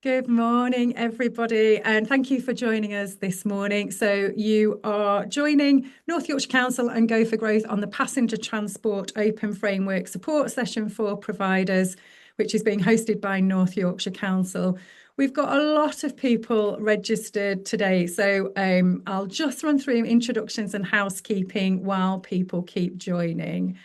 Good morning, everybody, and thank you for joining us this morning. So, you are joining North Yorkshire Council and Go for Growth on the Passenger Transport Open Framework Support Session for Providers, which is being hosted by North Yorkshire Council. We've got a lot of people registered today, so I'll just run through introductions and housekeeping while people keep joining.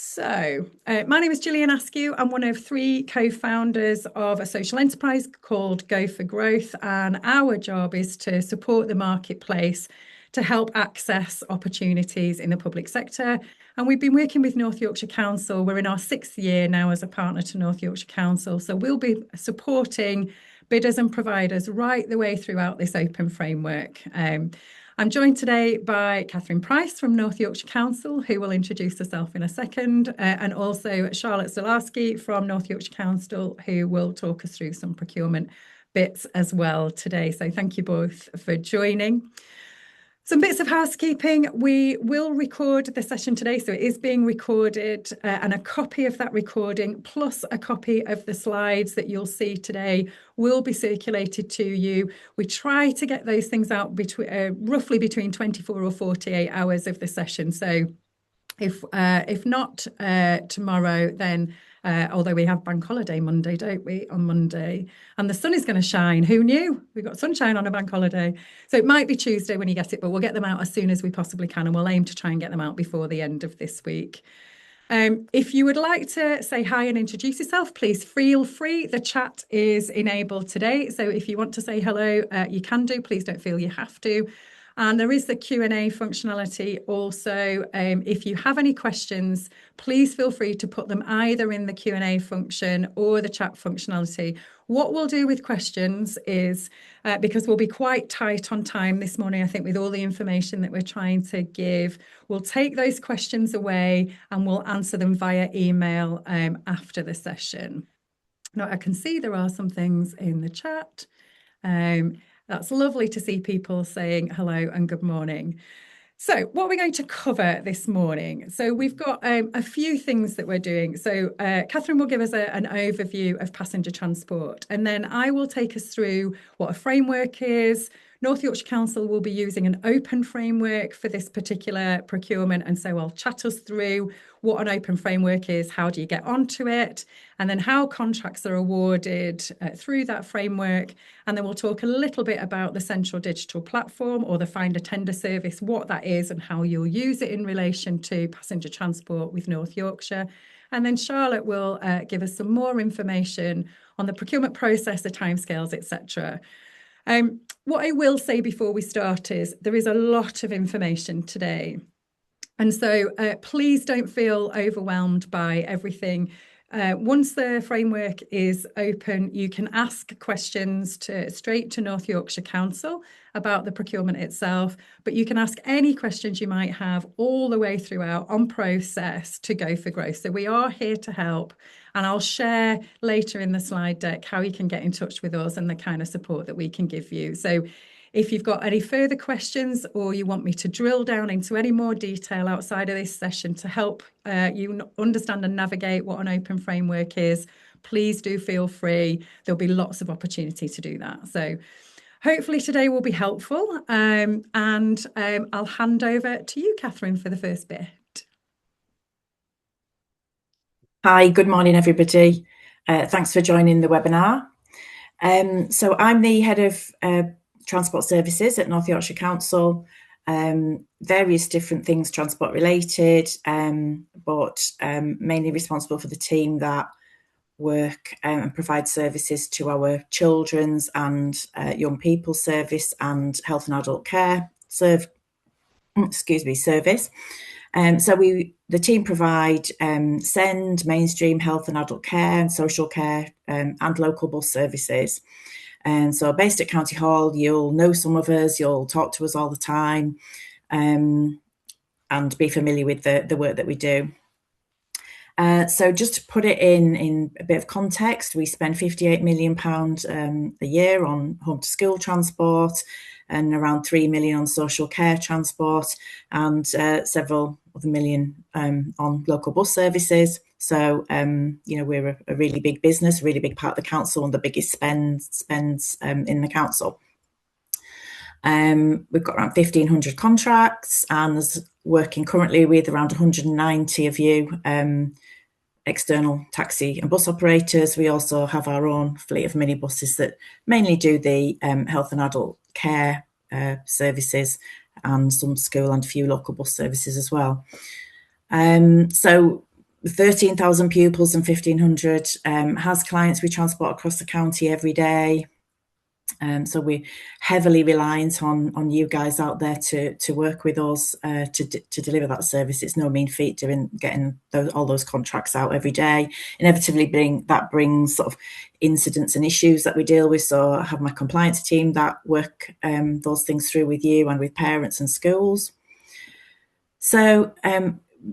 So, my name is Gillian Askew. I'm one of three co-founders of a social enterprise called Go for Growth, and our job is to support the marketplace to help access opportunities in the public sector. And we've been working with North Yorkshire Council. We're in our 6th year now as a partner to North Yorkshire Council. So we'll be supporting bidders and providers right the way throughout this open framework. I'm joined today by Catherine Price from North Yorkshire Council, who will introduce herself in a second, and also Charlotte Zalarsky from North Yorkshire Council, who will talk us through some procurement bits as well today. So thank you both for joining. Some bits of housekeeping. We will record the session today, so it is being recorded, and a copy of that recording plus a copy of the slides that you'll see today will be circulated to you. We try to get those things out roughly between 24 or 48 hours of the session. So if not tomorrow, then although we have bank holiday Monday, don't we, on Monday? And the sun is going to shine. Who knew? We've got sunshine on a bank holiday. So it might be Tuesday when you get it, but we'll get them out as soon as we possibly can, and we'll aim to try and get them out before the end of this week. If you would like to say hi and introduce yourself, please feel free. The chat is enabled today. So if you want to say hello, you can do. Please don't feel you have to. And there is the Q&A functionality also. If you have any questions, please feel free to put them either in the Q&A function or the chat functionality. What we'll do with questions is, because we'll be quite tight on time this morning, I think, with all the information that we're trying to give, we'll take those questions away and we'll answer them via email after the session. Now, I can see there are some things in the chat. That's lovely to see people saying hello and good morning. So what we're going to cover this morning. So we've got a few things that we're doing. So Catherine will give us an overview of passenger transport, and then I will take us through what a framework is. North Yorkshire Council will be using an open framework for this particular procurement, and so I'll chat us through what an open framework is, how do you get onto it, and then how contracts are awarded through that framework. And then we'll talk a little bit about the central digital platform, or the find a tender service, what that is and how you'll use it in relation to passenger transport with North Yorkshire. And then Charlotte will give us some more information on the procurement process, the timescales, etc. What I will say before we start is there is a lot of information today. And so please don't feel overwhelmed by everything. Once the framework is open, you can ask questions straight to North Yorkshire Council about the procurement itself, but you can ask any questions you might have all the way throughout on process to Go for Growth. So we are here to help, and I'll share later in the slide deck how you can get in touch with us and the kind of support that we can give you. So if you've got any further questions, or you want me to drill down into any more detail outside of this session to help you understand and navigate what an open framework is, please do feel free. There'll be lots of opportunity to do that. So hopefully today will be helpful. And I'll hand over to you, Catherine, for the first bit. Hi, good morning, everybody. Thanks for joining the webinar. So I'm the head of Transport Services at North Yorkshire Council, various different things transport related, but mainly responsible for the team that work and provide services to our children's and young people service and health and adult care service. So the team provide SEND, mainstream health and adult care and social care and local bus services. And so based at County Hall, you'll know some of us, you'll talk to us all the time, and be familiar with the work that we do. So just to put it in a bit of context, we spend £58 million a year on home to school transport and around £3 million on social care transport, and several other million on local bus services. So, we're a really big business, a really big part of the council, and the biggest spends in the council. We've got around 1,500 contracts, and there's working currently with around 190 of you external taxi and bus operators. We also have our own fleet of minibuses that mainly do the health and adult care services, and some school and a few local bus services as well. So 13,000 pupils and 1,500 has clients we transport across the county every day. So we're heavily reliant on you guys out there to work with us to deliver that service. It's no mean feat getting all those contracts out every day. Inevitably brings sort of incidents and issues that we deal with. So I have my compliance team that work those things through with you and with parents and schools. So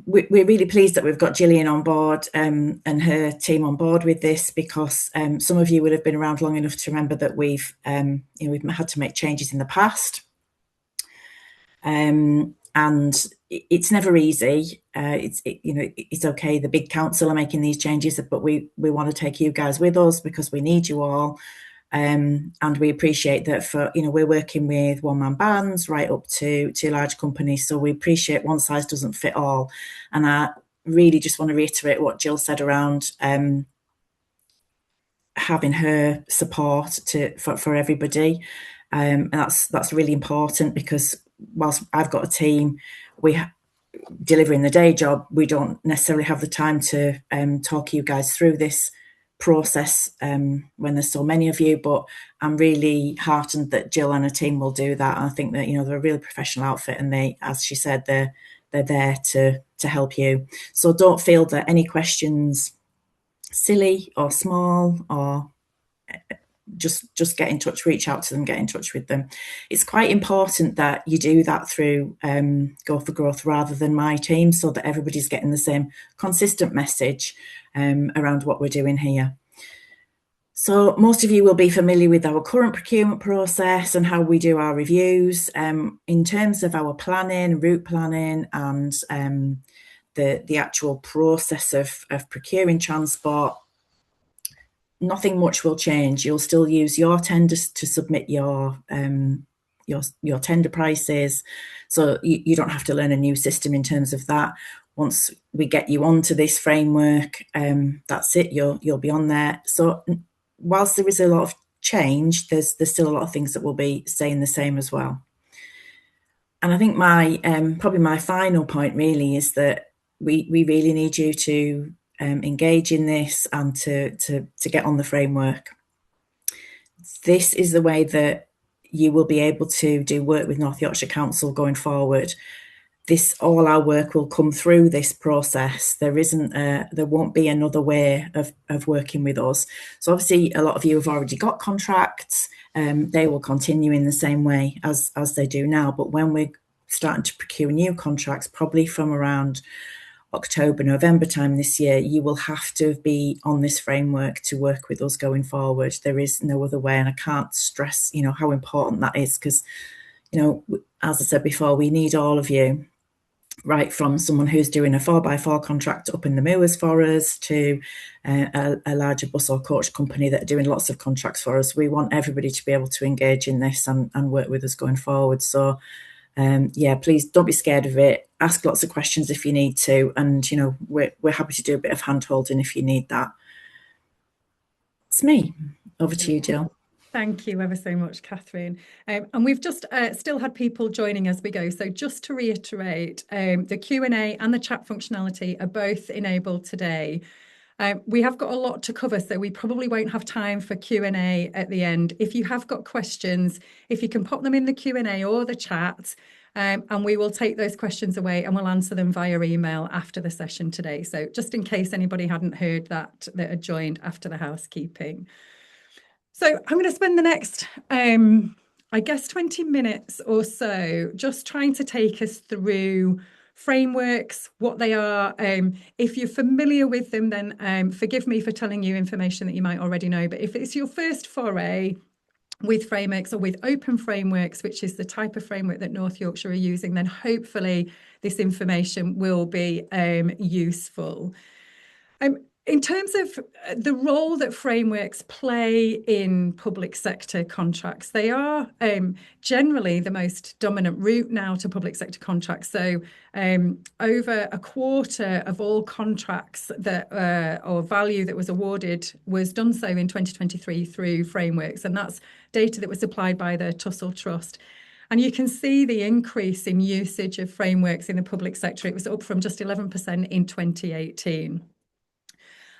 we're really pleased that we've got Gillian on board and her team on board with this, because some of you would have been around long enough to remember that we've had to make changes in the past, and it's never easy. It's okay. The big council are making these changes, but we want to take you guys with us because we need you all. And we appreciate that we're working with one-man bands right up to large companies. So we appreciate one size doesn't fit all. And I really just want to reiterate what Jill said around having her support for everybody. And that's really important, because whilst I've got a team, delivering the day job, we don't necessarily have the time to talk you guys through this process when there's so many of you, but I'm really heartened that Jill and her team will do that. I think that they're a really professional outfit, and they, as she said, they're there to help you. So don't feel that any questions silly or small, or just get in touch, reach out to them, get in touch with them. It's quite important that you do that through Go for Growth rather than my team, so that everybody's getting the same consistent message around what we're doing here. So most of you will be familiar with our current procurement process and how we do our reviews. In terms of our planning, route planning, and the actual process of procuring transport, nothing much will change. You'll still use your tenders to submit your tender prices, so you don't have to learn a new system in terms of that. Once we get you onto this framework, that's it. You'll be on there. So whilst there is a lot of change, there's still a lot of things that will be staying the same as well. And I think probably my final point really is that we really need you to engage in this and to get on the framework. This is the way that you will be able to do work with North Yorkshire Council going forward. All our work will come through this process. There won't be another way of working with us. So obviously a lot of you have already got contracts. They will continue in the same way as they do now. But when we're starting to procure new contracts, probably from around October, November time this year, you will have to be on this framework to work with us going forward. There is no other way, and I can't stress, how important that is, because, as I said before, we need all of you, right from someone who's doing a 4x4 contract up in the moors for us to a larger bus or coach company that are doing lots of contracts for us. We want everybody to be able to engage in this and work with us going forward. So please don't be scared of it. Ask lots of questions if you need to, and we're happy to do a bit of hand holding if you need that. It's me. Over to you, Jill. Thank you ever so much, Catherine. And we've just still had people joining as we go. So just to reiterate, the Q&A and the chat functionality are both enabled today. We have got a lot to cover, so we probably won't have time for Q&A at the end. If you have got questions, if you can pop them in the Q&A or the chat, and we will take those questions away and we'll answer them via email after the session today. So just in case anybody hadn't heard that had joined after the housekeeping. So I'm going to spend the next, 20 minutes or so just trying to take us through frameworks, what they are. If you're familiar with them, then forgive me for telling you information that you might already know. But if it's your first foray with frameworks or with open frameworks, which is the type of framework that North Yorkshire are using, then hopefully this information will be useful. In terms of the role that frameworks play in public sector contracts, they are generally the most dominant route now to public sector contracts. So over a quarter of all contracts that or value that was awarded was done so in 2023 through frameworks. And that's data that was supplied by the Tussell Trust. And you can see the increase in usage of frameworks in the public sector. It was up from just 11% in 2018.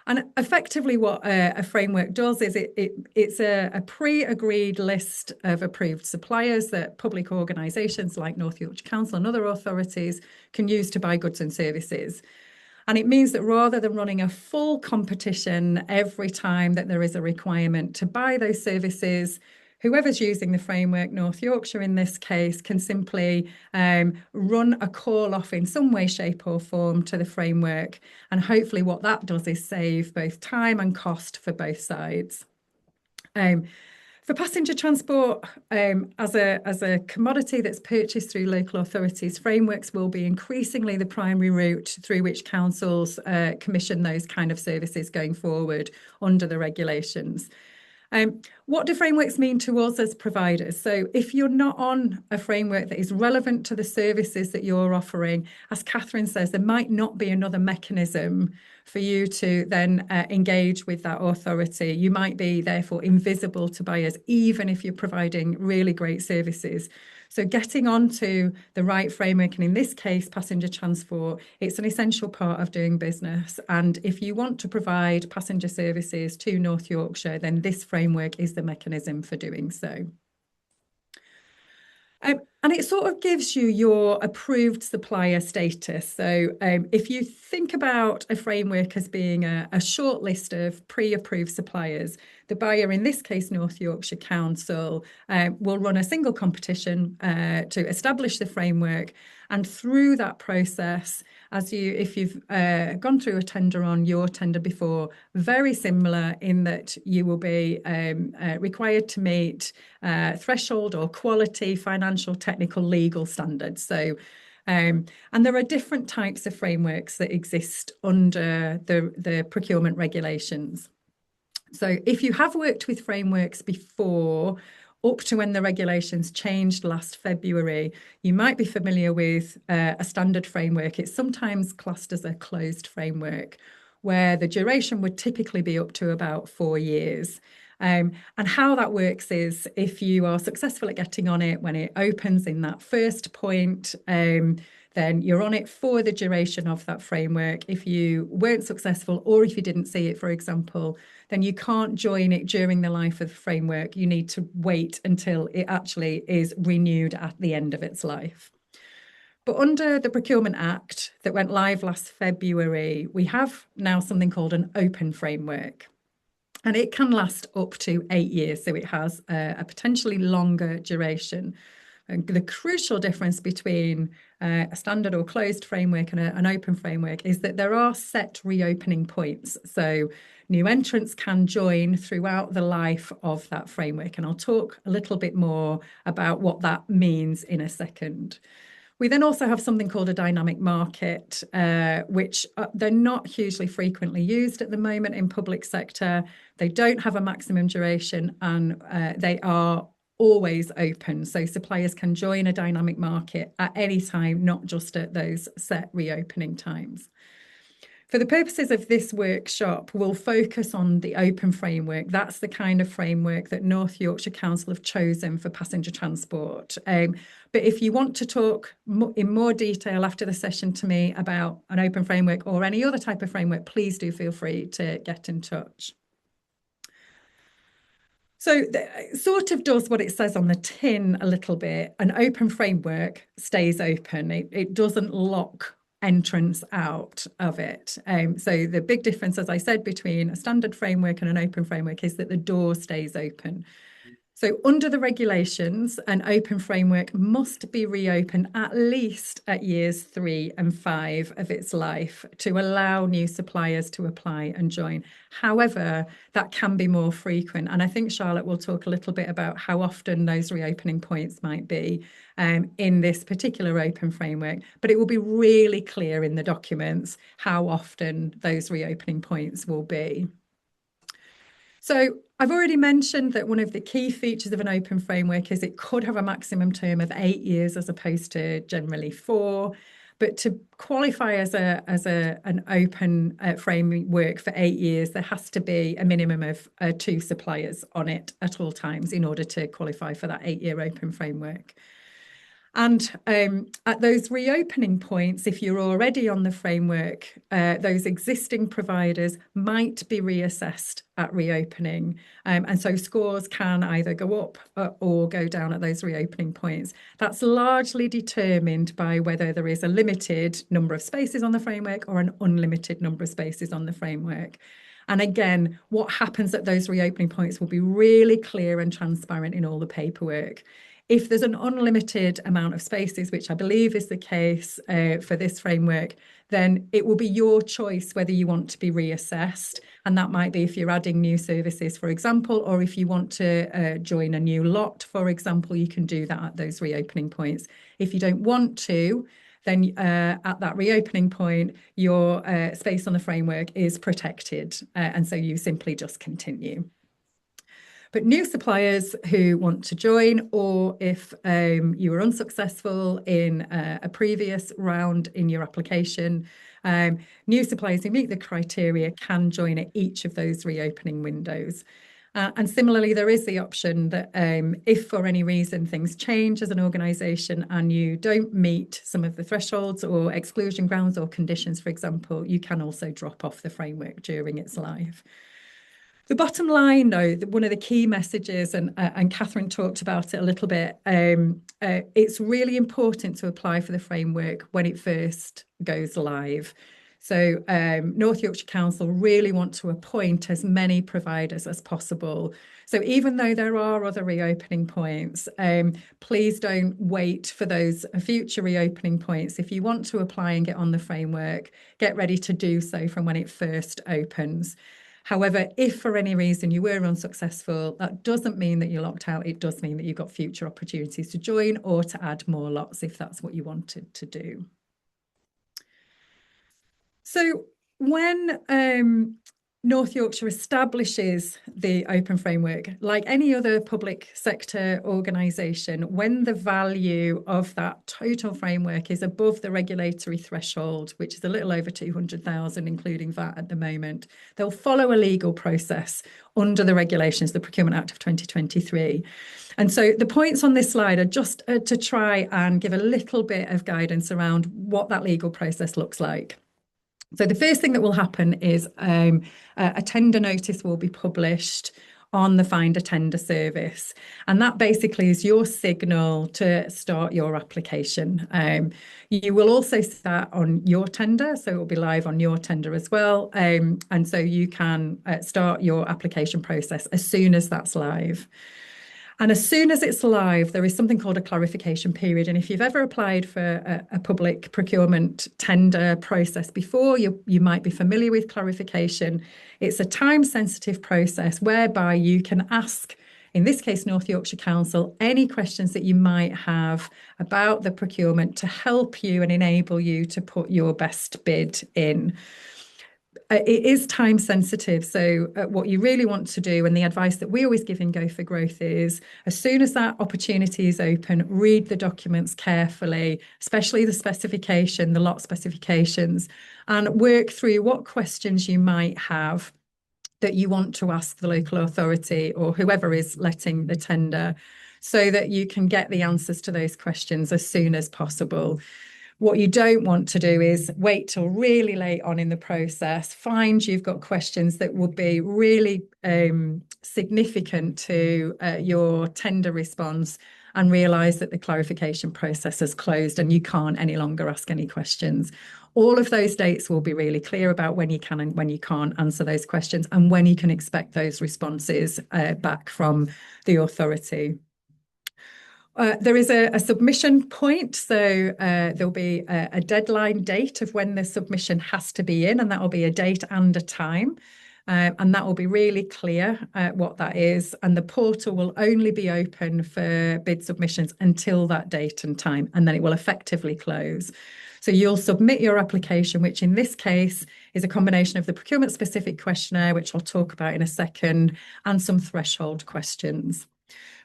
And effectively what a framework does is it's a pre-agreed list of approved suppliers that public organisations like North Yorkshire Council and other authorities can use to buy goods and services. And it means that rather than running a full competition every time that there is a requirement to buy those services, whoever's using the framework, North Yorkshire in this case, can simply run a call off in some way, shape or form to the framework. And hopefully what that does is save both time and cost for both sides. For passenger transport, as a commodity that's purchased through local authorities, frameworks will be increasingly the primary route through which councils commission those kind of services going forward under the regulations. What do frameworks mean to us as providers? So if you're not on a framework that is relevant to the services that you're offering, as Catherine says, there might not be another mechanism for you to then engage with that authority. You might be therefore invisible to buyers, even if you're providing really great services. So getting onto the right framework, and in this case, passenger transport, it's an essential part of doing business. And if you want to provide passenger services to North Yorkshire, then this framework is the mechanism for doing so. And it sort of gives you your approved supplier status. So if you think about a framework as being a short list of pre-approved suppliers, the buyer, in this case, North Yorkshire Council, will run a single competition to establish the framework. And through that process, if you've gone through a tender on your tender before, very similar in that you will be required to meet threshold or quality, financial, technical, legal standards. So, and there are different types of frameworks that exist under the procurement regulations. So if you have worked with frameworks before, up to when the regulations changed last February, you might be familiar with a standard framework. It's sometimes classed as a closed framework, where the duration would typically be up to about 4 years. And how that works is if you are successful at getting on it when it opens in that first point, then you're on it for the duration of that framework. If you weren't successful, or if you didn't see it, for example, then you can't join it during the life of the framework. You need to wait until it actually is renewed at the end of its life. But under the Procurement Act that went live last February, we have now something called an open framework. And it can last up to 8 years. So it has a potentially longer duration. And the crucial difference between a standard or closed framework and an open framework is that there are set reopening points. So new entrants can join throughout the life of that framework. And I'll talk a little bit more about what that means in a second. We then also have something called a dynamic market, which they're not hugely frequently used at the moment in public sector. They don't have a maximum duration, and they are always open. So suppliers can join a dynamic market at any time, not just at those set reopening times. For the purposes of this workshop, we'll focus on the open framework. That's the kind of framework that North Yorkshire Council have chosen for passenger transport. But if you want to talk in more detail after the session to me about an open framework or any other type of framework, please do feel free to get in touch. So it sort of does what it says on the tin a little bit. An open framework stays open. It doesn't lock entrance out of it. So the big difference, as I said, between a standard framework and an open framework is that the door stays open. So under the regulations, an open framework must be reopened at least at years 3 and 5 of its life to allow new suppliers to apply and join. However, that can be more frequent. And I think Charlotte will talk a little bit about how often those reopening points might be in this particular open framework, but it will be really clear in the documents how often those reopening points will be. So I've already mentioned that one of the key features of an open framework is it could have a maximum term of 8 years as opposed to generally 4. But to qualify as an open framework for 8 years, there has to be a minimum of 2 suppliers on it at all times in order to qualify for that 8-year open framework. And at those reopening points, if you're already on the framework, those existing providers might be reassessed at reopening. And so scores can either go up or go down at those reopening points. That's largely determined by whether there is a limited number of spaces on the framework or an unlimited number of spaces on the framework. And again, what happens at those reopening points will be really clear and transparent in all the paperwork. If there's an unlimited amount of spaces, which I believe is the case for this framework, then it will be your choice whether you want to be reassessed. And that might be if you're adding new services, for example, or if you want to join a new lot, for example, you can do that at those reopening points. If you don't want to, then at that reopening point, your space on the framework is protected. And so you simply just continue. But new suppliers who want to join, or if you were unsuccessful in a previous round in your application, new suppliers who meet the criteria can join at each of those reopening windows. And similarly, there is the option that if for any reason things change as an organisation and you don't meet some of the thresholds or exclusion grounds or conditions, for example, you can also drop off the framework during its life. The bottom line, though, one of the key messages, and Catherine talked about it a little bit, it's really important to apply for the framework when it first goes live. So North Yorkshire Council really want to appoint as many providers as possible. So even though there are other reopening points, please don't wait for those future reopening points. If you want to apply and get on the framework, get ready to do so from when it first opens. However, if for any reason you were unsuccessful, that doesn't mean that you're locked out. It does mean that you've got future opportunities to join or to add more lots if that's what you wanted to do. So when North Yorkshire establishes the open framework, like any other public sector organisation, when the value of that total framework is above the regulatory threshold, which is a little over 200,000, including VAT at the moment, they'll follow a legal process under the regulations, the Procurement Act of 2023. And so the points on this slide are just to try and give a little bit of guidance around what that legal process looks like. So the first thing that will happen is a tender notice will be published on the Find a Tender service. And that basically is your signal to start your application. You will also start on your tender, so it will be live on your tender as well. And so you can start your application process as soon as that's live. And as soon as it's live, there is something called a clarification period. And if you've ever applied for a public procurement tender process before, you might be familiar with clarification. It's a time-sensitive process whereby you can ask, in this case, North Yorkshire Council, any questions that you might have about the procurement to help you and enable you to put your best bid in. It is time sensitive. So what you really want to do, and the advice that we always give in Go for Growth, is as soon as that opportunity is open, read the documents carefully, especially the specification, the lot specifications, and work through what questions you might have that you want to ask the local authority or whoever is letting the tender, so that you can get the answers to those questions as soon as possible. What you don't want to do is wait till really late on in the process, find you've got questions that will be really significant to your tender response, and realise that the clarification process has closed and you can't any longer ask any questions. All of those dates will be really clear about when you can and when you can't answer those questions, and when you can expect those responses back from the authority. There is a submission point, so there'll be a deadline date of when the submission has to be in, and that will be a date and a time. And that will be really clear what that is. And the portal will only be open for bid submissions until that date and time, and then it will effectively close. So you'll submit your application, which in this case is a combination of the procurement specific questionnaire, which I'll talk about in a second, and some threshold questions.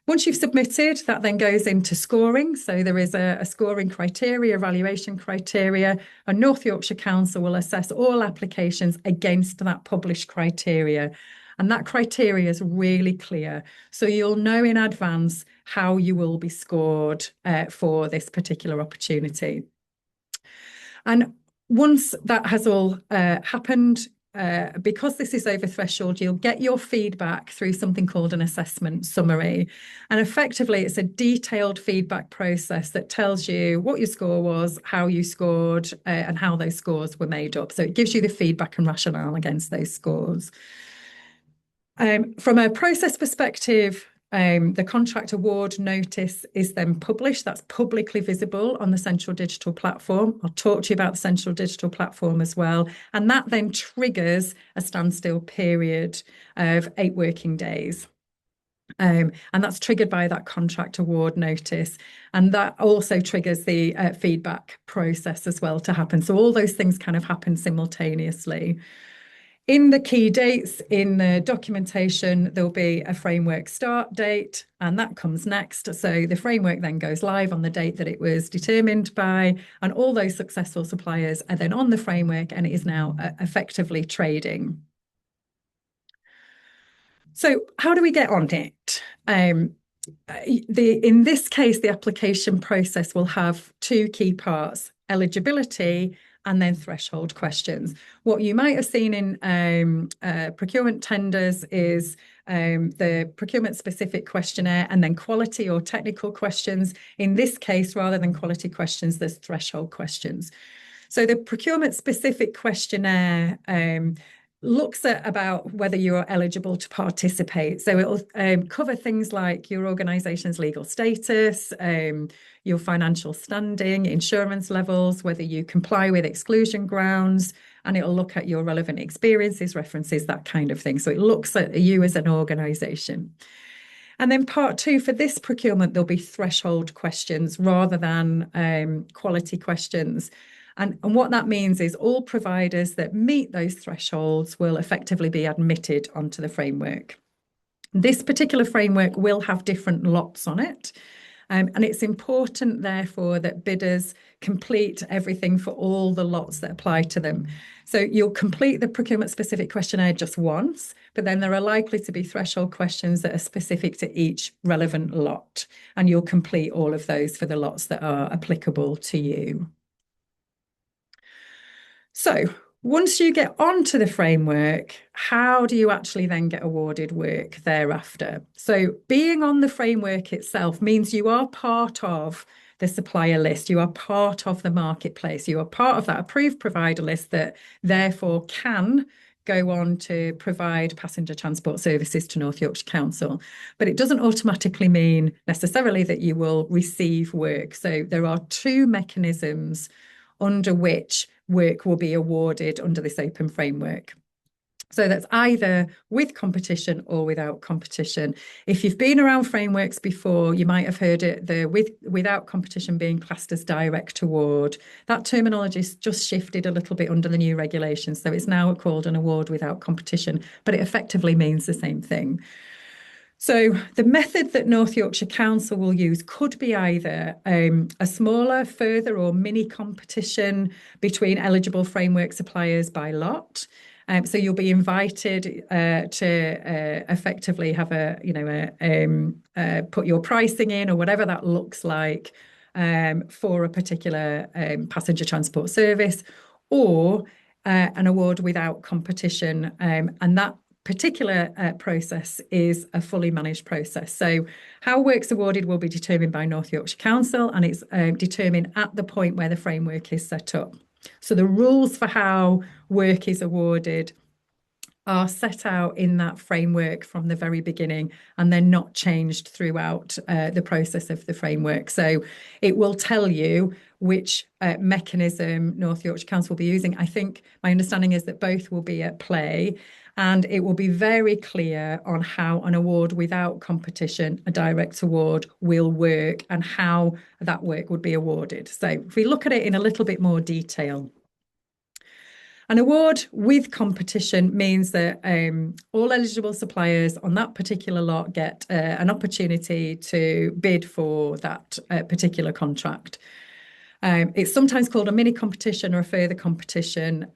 Once you've submitted, that then goes into scoring. So there is a scoring criteria, evaluation criteria, and North Yorkshire Council will assess all applications against that published criteria. And that criteria is really clear. So you'll know in advance how you will be scored for this particular opportunity. And once that has all happened, because this is over threshold, you'll get your feedback through something called an assessment summary. And effectively, it's a detailed feedback process that tells you what your score was, how you scored, and how those scores were made up. So it gives you the feedback and rationale against those scores. From a process perspective, the contract award notice is then published. That's publicly visible on the Central Digital Platform. I'll talk to you about the Central Digital Platform as well. And that then triggers a standstill period of 8 working days. And that's triggered by that contract award notice. And that also triggers the feedback process as well to happen. So all those things kind of happen simultaneously. In the key dates in the documentation, there'll be a framework start date, and that comes next. So the framework then goes live on the date that it was determined by, and all those successful suppliers are then on the framework, and it is now effectively trading. So how do we get on it? In this case, the application process will have 2 key parts: eligibility and then threshold questions. What you might have seen in procurement tenders is the procurement specific questionnaire and then quality or technical questions. In this case, rather than quality questions, there's threshold questions. So the procurement specific questionnaire looks at about whether you are eligible to participate. So it'll cover things like your organisation's legal status, your financial standing, insurance levels, whether you comply with exclusion grounds, and it'll look at your relevant experiences, references, that kind of thing. So it looks at you as an organisation. And then part 2, for this procurement, there'll be threshold questions rather than quality questions. And what that means is all providers that meet those thresholds will effectively be admitted onto the framework. This particular framework will have different lots on it. And it's important, therefore, that bidders complete everything for all the lots that apply to them. So you'll complete the procurement-specific questionnaire just once, but then there are likely to be threshold questions that are specific to each relevant lot. And you'll complete all of those for the lots that are applicable to you. So once you get onto the framework, how do you actually then get awarded work thereafter? So being on the framework itself means you are part of the supplier list, you are part of the marketplace, you are part of that approved provider list that therefore can go on to provide passenger transport services to North Yorkshire Council. But it doesn't automatically mean necessarily that you will receive work. So there are 2 mechanisms under which work will be awarded under this open framework. So that's either with competition or without competition. If you've been around frameworks before, you might have heard it, without competition being classed as direct award. That terminology has just shifted a little bit under the new regulations. So it's now called an award without competition, but it effectively means the same thing. So the method that North Yorkshire Council will use could be either a smaller, further or mini competition between eligible framework suppliers by lot. So you'll be invited to effectively have put your pricing in or whatever that looks like for a particular passenger transport service, or an award without competition, and that particular process is a fully managed process. So how work's awarded will be determined by North Yorkshire Council, and it's determined at the point where the framework is set up. So the rules for how work is awarded are set out in that framework from the very beginning, and they're not changed throughout the process of the framework. So it will tell you which mechanism North Yorkshire Council will be using. I think my understanding is that both will be at play, and it will be very clear on how an award without competition, a direct award, will work and how that work would be awarded. So if we look at it in a little bit more detail. An award with competition means that all eligible suppliers on that particular lot get an opportunity to bid for that particular contract. It's sometimes called a mini competition or a further competition.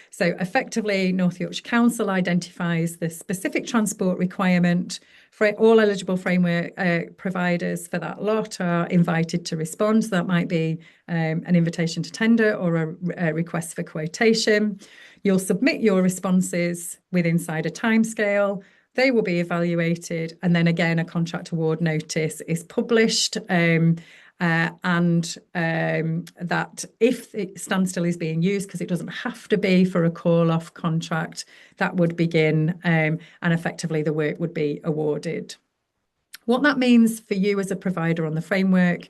So effectively, North Yorkshire Council identifies the specific transport requirement. For all eligible framework providers for that lot are invited to respond. So that might be an invitation to tender or a request for quotation. You'll submit your responses inside a timescale. They will be evaluated, and then again a contract award notice is published. That if standstill is being used, because it doesn't have to be for a call-off contract, that would begin and effectively the work would be awarded. What that means for you as a provider on the framework,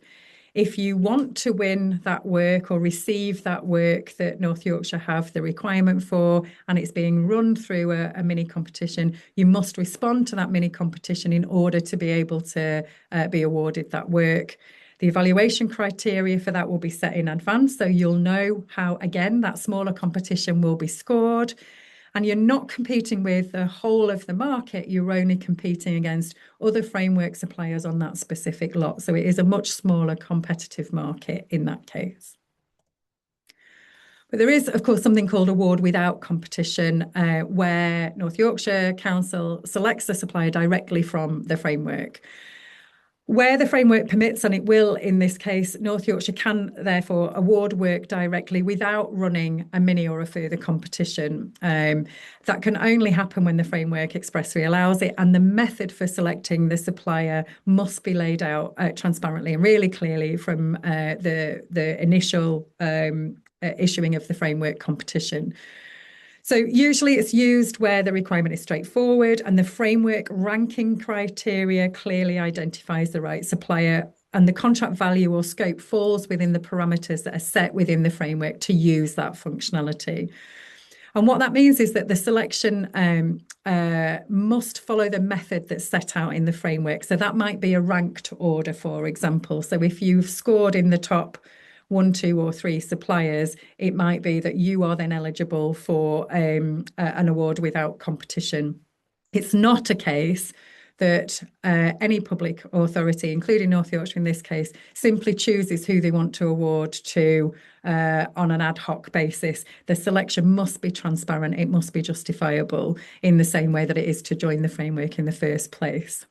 if you want to win that work or receive that work that North Yorkshire have the requirement for, and it's being run through a mini competition, you must respond to that mini competition in order to be able to be awarded that work. The evaluation criteria for that will be set in advance, so you'll know how, again, that smaller competition will be scored. And you're not competing with the whole of the market, you're only competing against other framework suppliers on that specific lot. So it is a much smaller competitive market in that case. But there is, of course, something called award without competition, where North Yorkshire Council selects a supplier directly from the framework. Where the framework permits, and it will in this case, North Yorkshire can therefore award work directly without running a mini or a further competition. That can only happen when the framework expressly allows it, and the method for selecting the supplier must be laid out transparently and really clearly from the initial issuing of the framework competition. So usually it's used where the requirement is straightforward and the framework ranking criteria clearly identifies the right supplier, and the contract value or scope falls within the parameters that are set within the framework to use that functionality. And what that means is that the selection must follow the method that's set out in the framework. So that might be a ranked order, for example. So if you've scored in the top 1, 2, or 3 suppliers, it might be that you are then eligible for an award without competition. It's not a case that any public authority, including North Yorkshire in this case, simply chooses who they want to award to on an ad hoc basis. The selection must be transparent, it must be justifiable in the same way that it is to join the framework in the first place.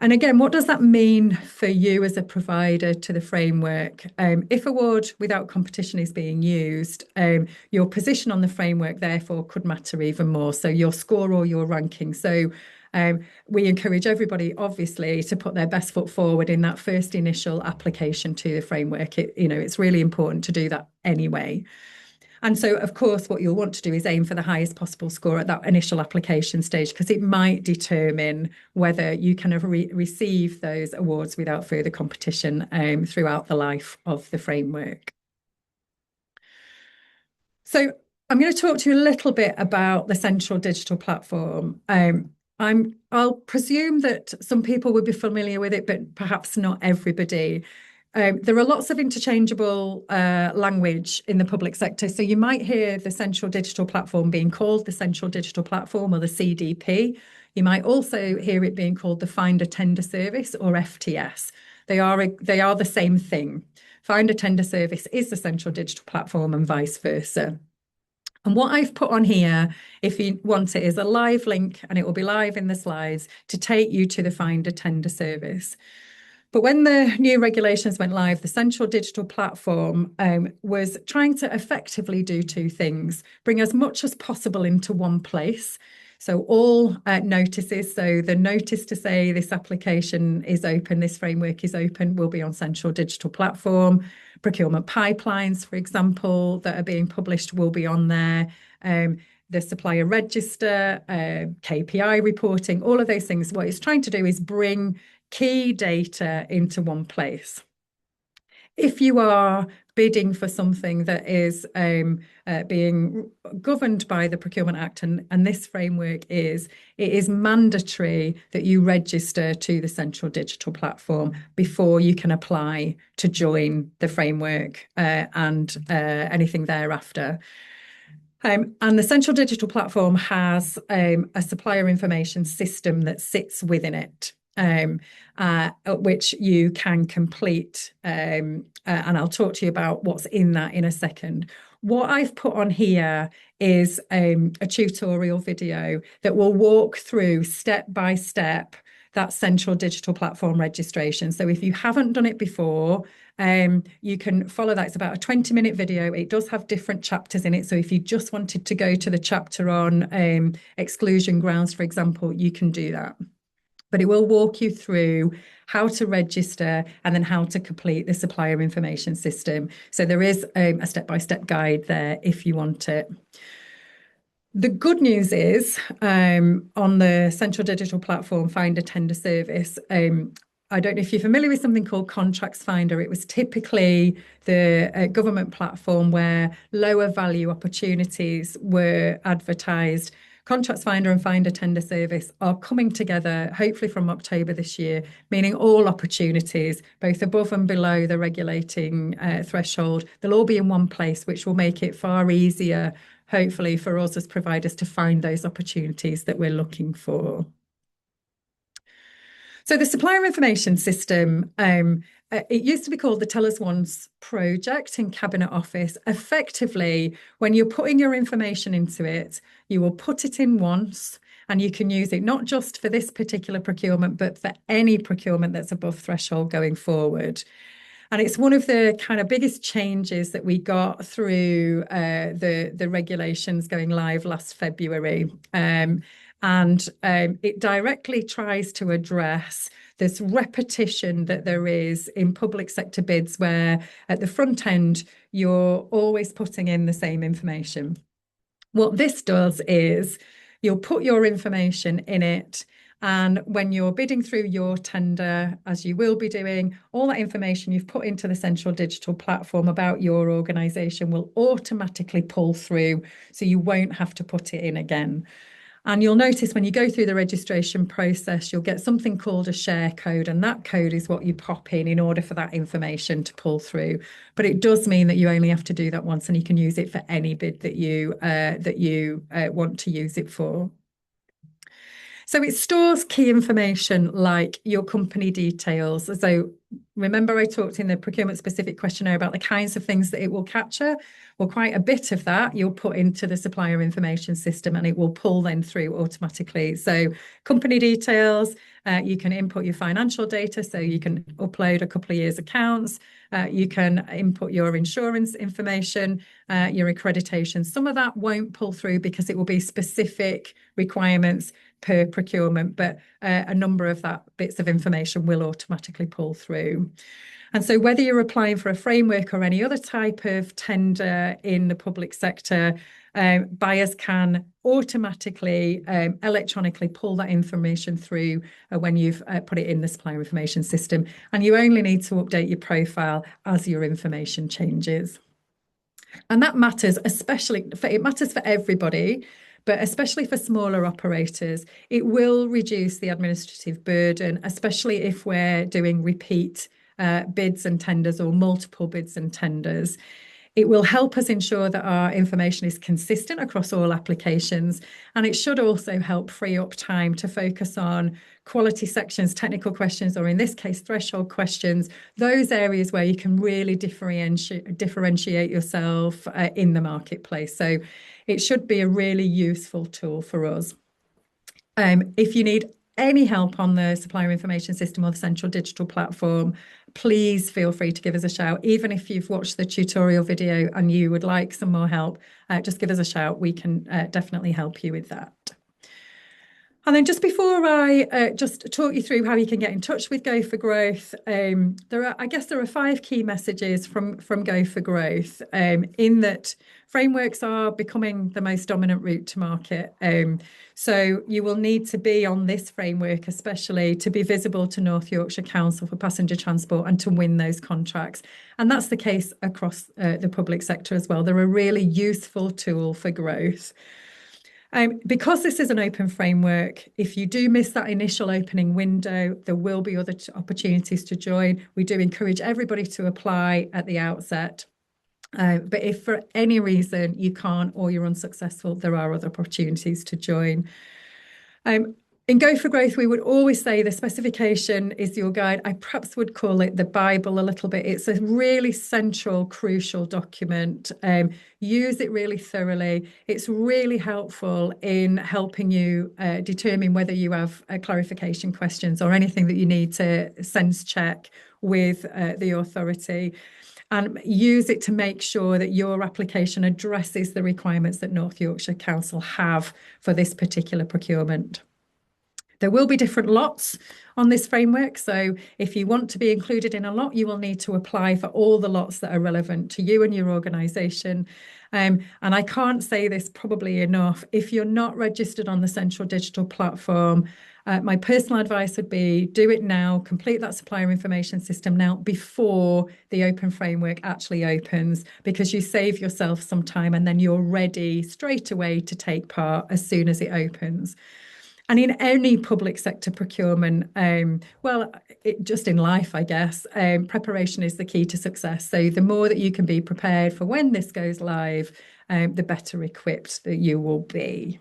And again, what does that mean for you as a provider to the framework? If award without competition is being used, your position on the framework therefore could matter even more. So your score or your ranking. So we encourage everybody, obviously, to put their best foot forward in that first initial application to the framework. It's really important to do that anyway. And so, of course, what you'll want to do is aim for the highest possible score at that initial application stage, because it might determine whether you can receive those awards without further competition throughout the life of the framework. So I'm going to talk to you a little bit about the central digital platform. I'll presume that some people would be familiar with it, but perhaps not everybody. There are lots of interchangeable language in the public sector. So you might hear the Central Digital Platform being called the Central Digital Platform or the CDP. You might also hear it being called the Find a Tender Service or FTS. They are the same thing. Find a Tender Service is the Central Digital Platform and vice versa. And what I've put on here, if you want it, is a live link, and it will be live in the slides to take you to the Find a Tender Service. But when the new regulations went live, the Central Digital Platform was trying to effectively do 2 things: bring as much as possible into one place. So all notices, so the notice to say this application is open, this framework is open, will be on Central Digital Platform. Procurement pipelines, for example, that are being published will be on there. The supplier register, KPI reporting, all of those things. What it's trying to do is bring key data into one place. If you are bidding for something that is being governed by the Procurement Act, and this framework it is mandatory that you register to the Central Digital Platform before you can apply to join the framework and anything thereafter. And the Central Digital Platform has a supplier information system that sits within it. Which you can complete. And I'll talk to you about what's in that in a second. What I've put on here is a tutorial video that will walk through step by step that Central Digital Platform registration. So if you haven't done it before, you can follow that. It's about a 20-minute video. It does have different chapters in it. So if you just wanted to go to the chapter on exclusion grounds, for example, you can do that. But it will walk you through how to register and then how to complete the supplier information system. So there is a step-by-step guide there if you want it. The good news is on the Central Digital Platform Finder Tender Service, I don't know if you're familiar with something called Contracts Finder. It was typically the government platform where lower value opportunities were advertised. Contracts Finder and Finder Tender Service are coming together, hopefully from October this year, meaning all opportunities, both above and below the regulating threshold, they'll all be in one place, which will make it far easier, hopefully, for us as providers to find those opportunities that we're looking for. So the supplier information system, it used to be called the Tell Us Once project in Cabinet Office. Effectively, when you're putting your information into it, you will put it in once and you can use it not just for this particular procurement, but for any procurement that's above threshold going forward. And it's one of the kind of biggest changes that we got through the regulations going live last February. And it directly tries to address this repetition that there is in public sector bids where at the front end, you're always putting in the same information. What this does is you'll put your information in it, and when you're bidding through your tender, as you will be doing, all that information you've put into the Central Digital Platform about your organisation will automatically pull through, so you won't have to put it in again. And you'll notice when you go through the registration process, you'll get something called a share code, and that code is what you pop in order for that information to pull through. But it does mean that you only have to do that once, and you can use it for any bid that you want to use it for. So it stores key information like your company details. So remember I talked in the procurement specific questionnaire about the kinds of things that it will capture? Well, quite a bit of that you'll put into the supplier information system and it will pull then through automatically. So company details, you can input your financial data, so you can upload a couple of years accounts. You can input your insurance information, your accreditation. Some of that won't pull through because it will be specific requirements per procurement, but a number of that bits of information will automatically pull through. And so whether you're applying for a framework or any other type of tender in the public sector, buyers can automatically, electronically pull that information through when you've put it in the supplier information system. And you only need to update your profile as your information changes. And that matters, it matters for everybody, but especially for smaller operators. It will reduce the administrative burden, especially if we're doing repeat bids and tenders or multiple bids and tenders. It will help us ensure that our information is consistent across all applications, and it should also help free up time to focus on quality sections, technical questions, or in this case, threshold questions, those areas where you can really differentiate yourself in the marketplace. So it should be a really useful tool for us. If you need any help on the supplier information system or the Central Digital Platform, please feel free to give us a shout. Even if you've watched the tutorial video and you would like some more help, just give us a shout. We can definitely help you with that. And then just before I just talk you through how you can get in touch with Go for Growth, I guess there are 5 key messages from Go for Growth, in that frameworks are becoming the most dominant route to market. So you will need to be on this framework, especially to be visible to North Yorkshire Council for passenger transport and to win those contracts. And that's the case across the public sector as well. They're a really useful tool for growth. Because this is an open framework, if you do miss that initial opening window, there will be other opportunities to join. We do encourage everybody to apply at the outset. But if for any reason you can't or you're unsuccessful, there are other opportunities to join. In Go for Growth, we would always say the specification is your guide. I perhaps would call it the Bible a little bit. It's a really central, crucial document. Use it really thoroughly. It's really helpful in helping you determine whether you have clarification questions or anything that you need to sense check with the authority. And use it to make sure that your application addresses the requirements that North Yorkshire Council have for this particular procurement. There will be different lots on this framework. So if you want to be included in a lot, you will need to apply for all the lots that are relevant to you and your organisation. And I can't say this probably enough. If you're not registered on the Central Digital Platform, my personal advice would be do it now, complete that supplier information system now before the open framework actually opens, because you save yourself some time and then you're ready straight away to take part as soon as it opens. And in any public sector procurement, just in life, I guess, preparation is the key to success. So the more that you can be prepared for when this goes live, the better equipped that you will be.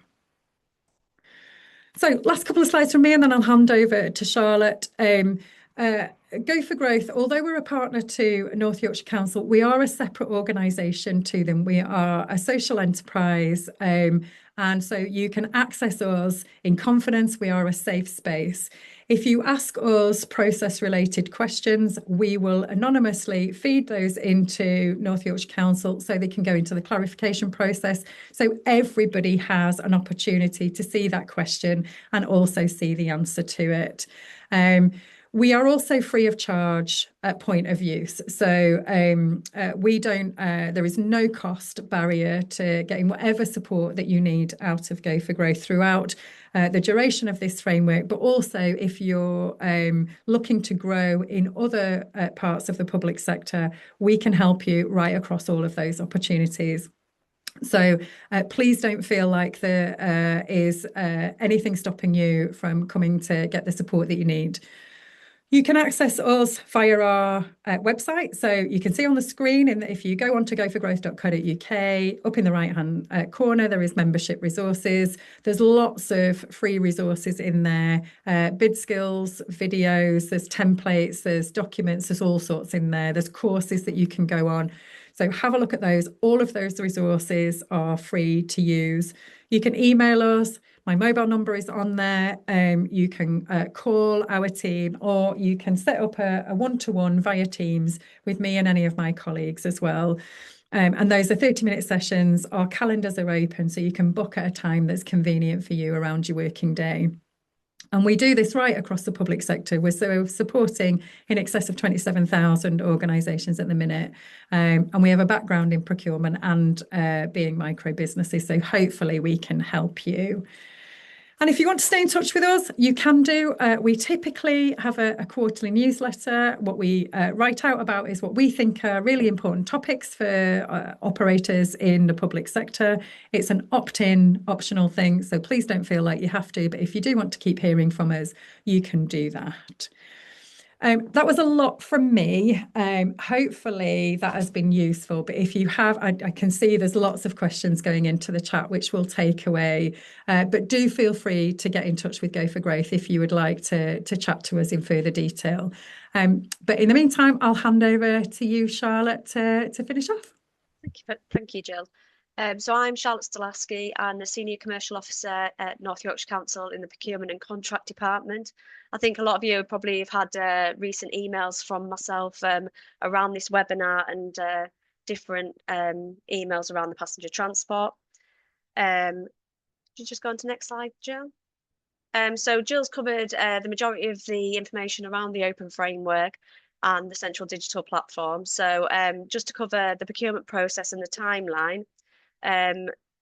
So last couple of slides from me, and then I'll hand over to Charlotte. Go for Growth, although we're a partner to North Yorkshire Council, we are a separate organisation to them. We are a social enterprise, and so you can access us in confidence. We are a safe space. If you ask us process-related questions, we will anonymously feed those into North Yorkshire Council so they can go into the clarification process. So everybody has an opportunity to see that question and also see the answer to it. We are also free of charge at point of use. So there is no cost barrier to getting whatever support that you need out of Go for Growth throughout the duration of this framework. But also if you're looking to grow in other parts of the public sector, we can help you right across all of those opportunities. So please don't feel like there is anything stopping you from coming to get the support that you need. You can access us via our website. So you can see on the screen, if you go on to goforgrowth.co.uk, up in the right-hand corner, there is membership resources. There's lots of free resources in there, bid skills, videos, there's templates, there's documents, there's all sorts in there. There's courses that you can go on. So have a look at those. All of those resources are free to use. You can email us. My mobile number is on there. You can call our team, or you can set up a one-to-one via Teams with me and any of my colleagues as well. And those are 30-minute sessions. Our calendars are open, so you can book at a time that's convenient for you around your working day. And we do this right across the public sector. We're supporting in excess of 27,000 organisations at the minute. And we have a background in procurement and being micro businesses. So hopefully we can help you. And if you want to stay in touch with us, you can do. We typically have a quarterly newsletter. What we write out about is what we think are really important topics for operators in the public sector. It's an opt-in, optional thing, so please don't feel like you have to. But if you do want to keep hearing from us, you can do that. That was a lot from me. Hopefully that has been useful. But if you have, I can see there's lots of questions going into the chat, which we'll take away. But do feel free to get in touch with Go for Growth if you would like to chat to us in further detail. But in the meantime, I'll hand over to you, Charlotte, to finish off. Thank you, Jill. So I'm Charlotte Stolaski. I'm the Senior Commercial Officer at North Yorkshire Council in the Procurement and Contract Department. I think a lot of you probably have had recent emails from myself around this webinar and different emails around the passenger transport. Could you just go on to the next slide, Jill? So Jill's covered the majority of the information around the open framework and the central digital platform. So just to cover the procurement process and the timeline,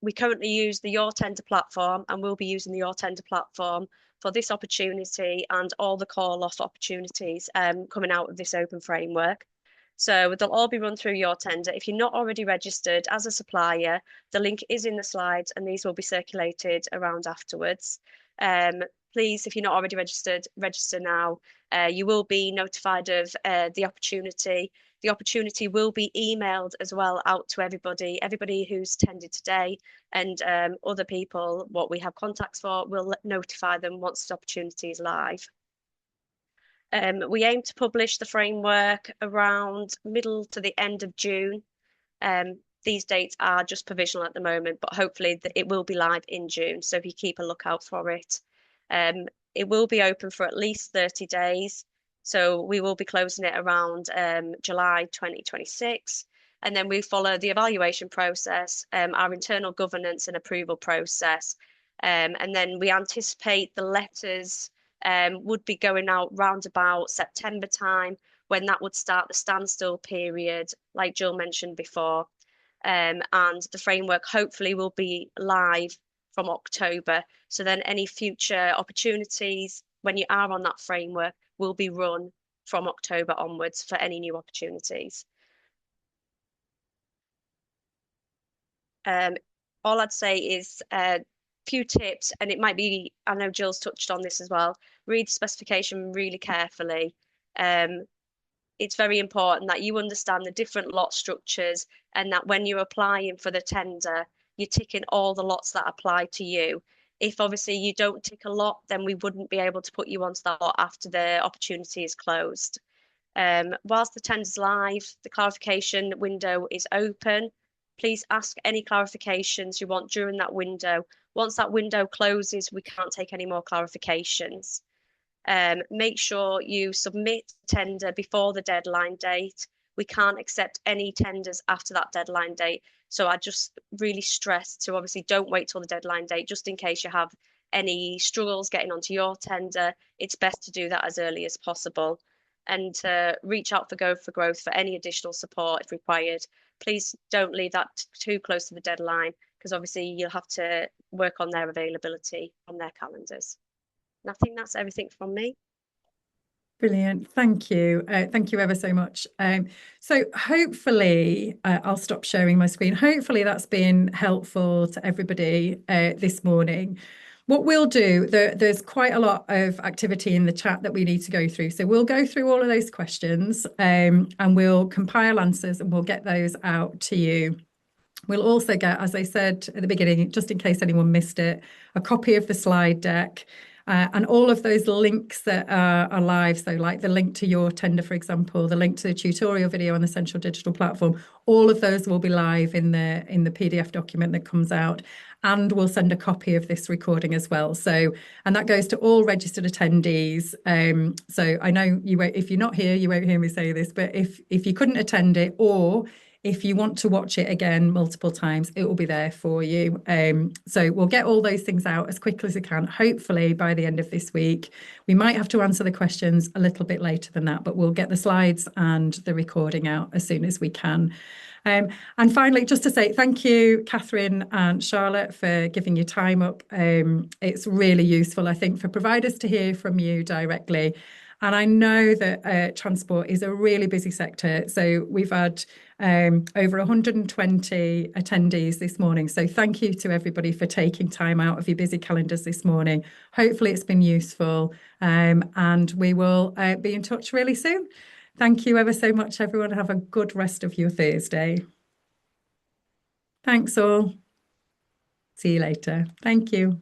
we currently use the Your Tender platform, and we'll be using the Your Tender platform for this opportunity and all the call-off opportunities coming out of this open framework. So they'll all be run through Your Tender. If you're not already registered as a supplier, the link is in the slides and these will be circulated around afterwards. Please, if you're not already registered, register now. You will be notified of the opportunity. The opportunity will be emailed as well out to everybody who's attended today, and other people, what we have contacts for, we'll notify them once the opportunity is live. We aim to publish the framework around middle to the end of June. These dates are just provisional at the moment, but hopefully it will be live in June. So if you keep a lookout for it. It will be open for at least 30 days. So we will be closing it around July 2026. And then we follow the evaluation process, our internal governance and approval process. And then we anticipate the letters would be going out round about September time, when that would start the standstill period, like Jill mentioned before. And the framework hopefully will be live from October. So then any future opportunities when you are on that framework will be run from October onwards for any new opportunities. All I'd say is a few tips, and it might be, I know Jill's touched on this as well, read the specification really carefully. It's very important that you understand the different lot structures, and that when you're applying for the tender, you're ticking all the lots that apply to you. If obviously you don't tick a lot, then we wouldn't be able to put you onto that lot after the opportunity is closed. Whilst the tender's live, the clarification window is open. Please ask any clarifications you want during that window. Once that window closes, we can't take any more clarifications. Make sure you submit tender before the deadline date. We can't accept any tenders after that deadline date. So I just really stress to obviously don't wait till the deadline date, just in case you have any struggles getting onto your tender. It's best to do that as early as possible, and to reach out for Go for Growth for any additional support if required. Please don't leave that too close to the deadline, because obviously you'll have to work on their availability on their calendars. And I think that's everything from me. Brilliant. Thank you. Thank you ever so much. So hopefully, I'll stop sharing my screen. Hopefully that's been helpful to everybody this morning. What we'll do, there's quite a lot of activity in the chat that we need to go through. So we'll go through all of those questions and we'll compile answers and we'll get those out to you. We'll also get, as I said at the beginning, just in case anyone missed it, a copy of the slide deck. And all of those links that are live, so like the link to Your Tender, for example, the link to the tutorial video on the Central Digital Platform, all of those will be live in the PDF document that comes out. And we'll send a copy of this recording as well. So, and that goes to all registered attendees. So I know you won't, if you're not here, you won't hear me say this, but if you couldn't attend it, or if you want to watch it again multiple times, it will be there for you. So we'll get all those things out as quickly as we can, hopefully by the end of this week. We might have to answer the questions a little bit later than that, but we'll get the slides and the recording out as soon as we can. And finally, just to say thank you, Catherine and Charlotte, for giving your time up. It's really useful, I think, for providers to hear from you directly. And I know that transport is a really busy sector. So we've had over 120 attendees this morning. So thank you to everybody for taking time out of your busy calendars this morning. Hopefully it's been useful, and we will be in touch really soon. Thank you ever so much, everyone. Have a good rest of your Thursday. Thanks all. See you later. Thank you.